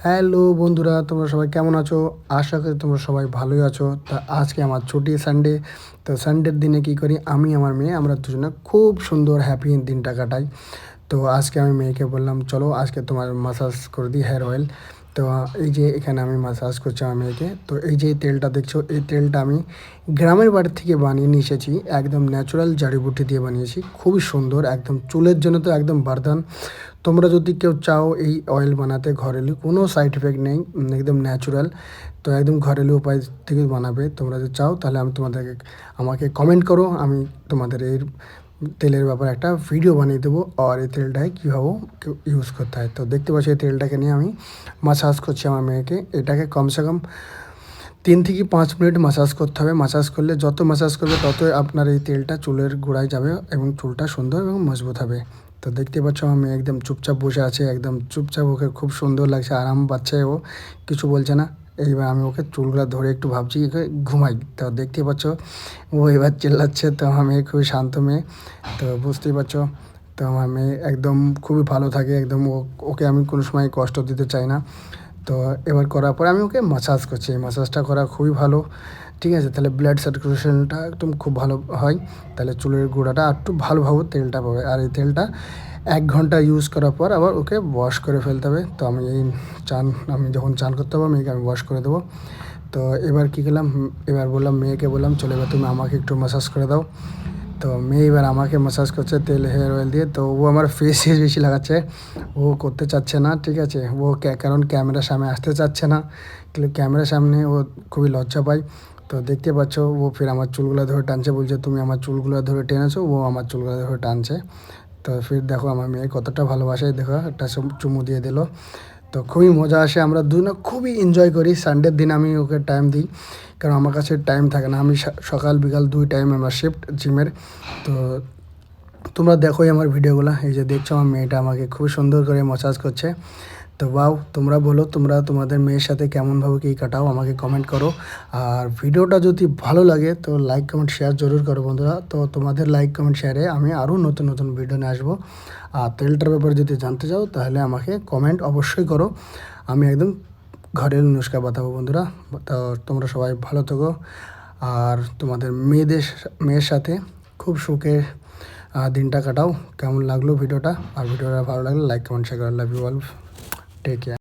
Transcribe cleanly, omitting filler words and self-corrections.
Hello বন্ধুরা, তোমরা সবাই কেমন আছো? আশা করি তোমরা সবাই ভালোই আছো। তা আজকে আমার ছুটি সানডে। তো সানডের দিনে কী করি, আমি আমার মেয়ে আমরা দুজনে খুব সুন্দর হ্যাপি দিনটা কাটাই। তো আজকে আমি মেয়েকে বললাম চলো আজকে তোমার মাসাজ করে দিই, হেয়ার অয়েল। তো এই যে এখানে আমি মাসাজ করছি আমার মেয়েকে। তো এই যে তেলটা দেখছো, এই তেলটা আমি গ্রামের বাড়ি থেকে বানিয়ে নিয়ে এসেছি, একদম ন্যাচারাল জাড়িবুটি দিয়ে বানিয়েছি, খুবই সুন্দর, একদম চুলের জন্য তো একদম বরদান। তোমরা যদি কেউ চাও এই অয়েল বানাতে, ঘরেলু কোনো সাইড এফেক্ট নেই, একদম ন্যাচুরাল। তো একদম ঘরেলু উপায় থেকে বানাবে, তোমরা যদি চাও তাহলে আমি তোমাদেরকে আমাকে কমেন্ট করো, আমি তোমাদের এই তেলের ব্যাপারে একটা ভিডিও বানিয়ে দেবো, আর এই তেলটাকে কীভাবে ইউজ করতে হয়। তো দেখতে পাচ্ছি এই তেলটাকে নিয়ে আমি মাসাজ করছি আমার মেয়েকে। এটাকে কমসে কম 3 থেকে 5 মিনিট মাসাজ করতে হবে। মাসাজ করলে যত মাসাজ করবে ততই আপনার এই তেলটা চুলের গোড়ায় যাবে এবং চুলটা সুন্দর এবং মজবুত হবে। তো দেখতে পাচ্ছ আমার মেয়ে একদম চুপচাপ বসে আছে, একদম চুপচাপ, ওকে খুব সুন্দর লাগছে, আরাম পাচ্ছে, ও কিছু বলছে না। এইবার আমি ওকে চুলগুলো ধরে একটু ভাবছি ওকে ঘুমাই। তো দেখতে পাচ্ছ ও এবার চিল্লাচ্ছে। তো আমার মেয়ে খুবই শান্ত মেয়ে, তো বুঝতেই পারছো। তো আমার মেয়ে একদম খুবই ভালো থাকে, একদম ওকে আমি কোনো সময় কষ্ট দিতে চাই না। তো এবার করার পরে আমি ওকে মাসাজ করছি, এই মাসাজটা করা খুবই ভালো, ঠিক আছে? তাহলে ব্লাড সার্কুলেশনটা একদম খুব ভালো হয়, তাহলে চুলের গোড়াটা একটু ভালোভাবে তেলটা পাবে। আর এই তেলটা 1 ঘন্টা ইউজ করার পর আবার ওকে ওয়াশ করে ফেলতে হবে। তো আমি এই আমি যখন চান করতে হবে মেয়েকে আমি ওয়াশ করে দেবো। তো এবার কী করলাম, এবার বললাম মেয়েকে, বললাম চলো এবার তুমি আমাকে একটু মাসাজ করে দাও। তো মেয়ে এবার আমাকে মাসাজ করছে তেল, হেয়ার অয়েল দিয়ে। তো ও আমার ফেসে বেশি লাগাচ্ছে, ও করতে চাচ্ছে না, ঠিক আছে? ও কারণ ক্যামেরার সামনে আসতে চাচ্ছে না, কিন্তু ক্যামেরার সামনে ও খুবই লজ্জা পায়। তো দেখতে পাচ্ছ ও ফির আমার চুলগুলো ধরে টানছে, বলছে তুমি আমার চুলগুলো ধরে টেনেছো, ও আমার চুলগুলো ধরে টানছে। তো ফির দেখো আমার মেয়ে কতটা ভালোবাসে, দেখো একটা চুমু দিয়ে দিল। তো খুবই মজা আসে, আমরা দুজনে খুবই এনজয় করি। সানডের দিন আমি ওকে টাইম দিই, কারণ আমার কাছে টাইম থাকে না। আমি সকাল বিকাল 2 টাইম আমার শিফট জিমের। তো তোমরা দেখোই আমার ভিডিওগুলো, এই যে দেখছো আমার মেয়েটা আমাকে খুব সুন্দর করে ম্যাসাজ করছে। তো বাও, তোমরা বলো তোমরা তোমাদের মেয়ের সাথে কেমনভাবে কী কাটাও, আমাকে কমেন্ট করো। আর ভিডিওটা যদি ভালো লাগে তো লাইক কমেন্ট শেয়ার জরুর করো বন্ধুরা। তো তোমাদের লাইক কমেন্ট শেয়ারে আমি আরও নতুন নতুন ভিডিও নিয়ে আসবো। আর তেলটার ব্যাপারে যদি জানতে চাও তাহলে আমাকে কমেন্ট অবশ্যই করো, আমি একদম ঘরের নুস্খা বাতাবো বন্ধুরা। তো তোমরা সবাই ভালো থেকো, আর তোমাদের মেয়ের সাথে খুব সুখে দিনটা কাটাও। কেমন লাগলো ভিডিওটা? আর ভিডিওটা ভালো লাগলে লাইক কমেন্ট শেয়ার করো। Love you all, take care.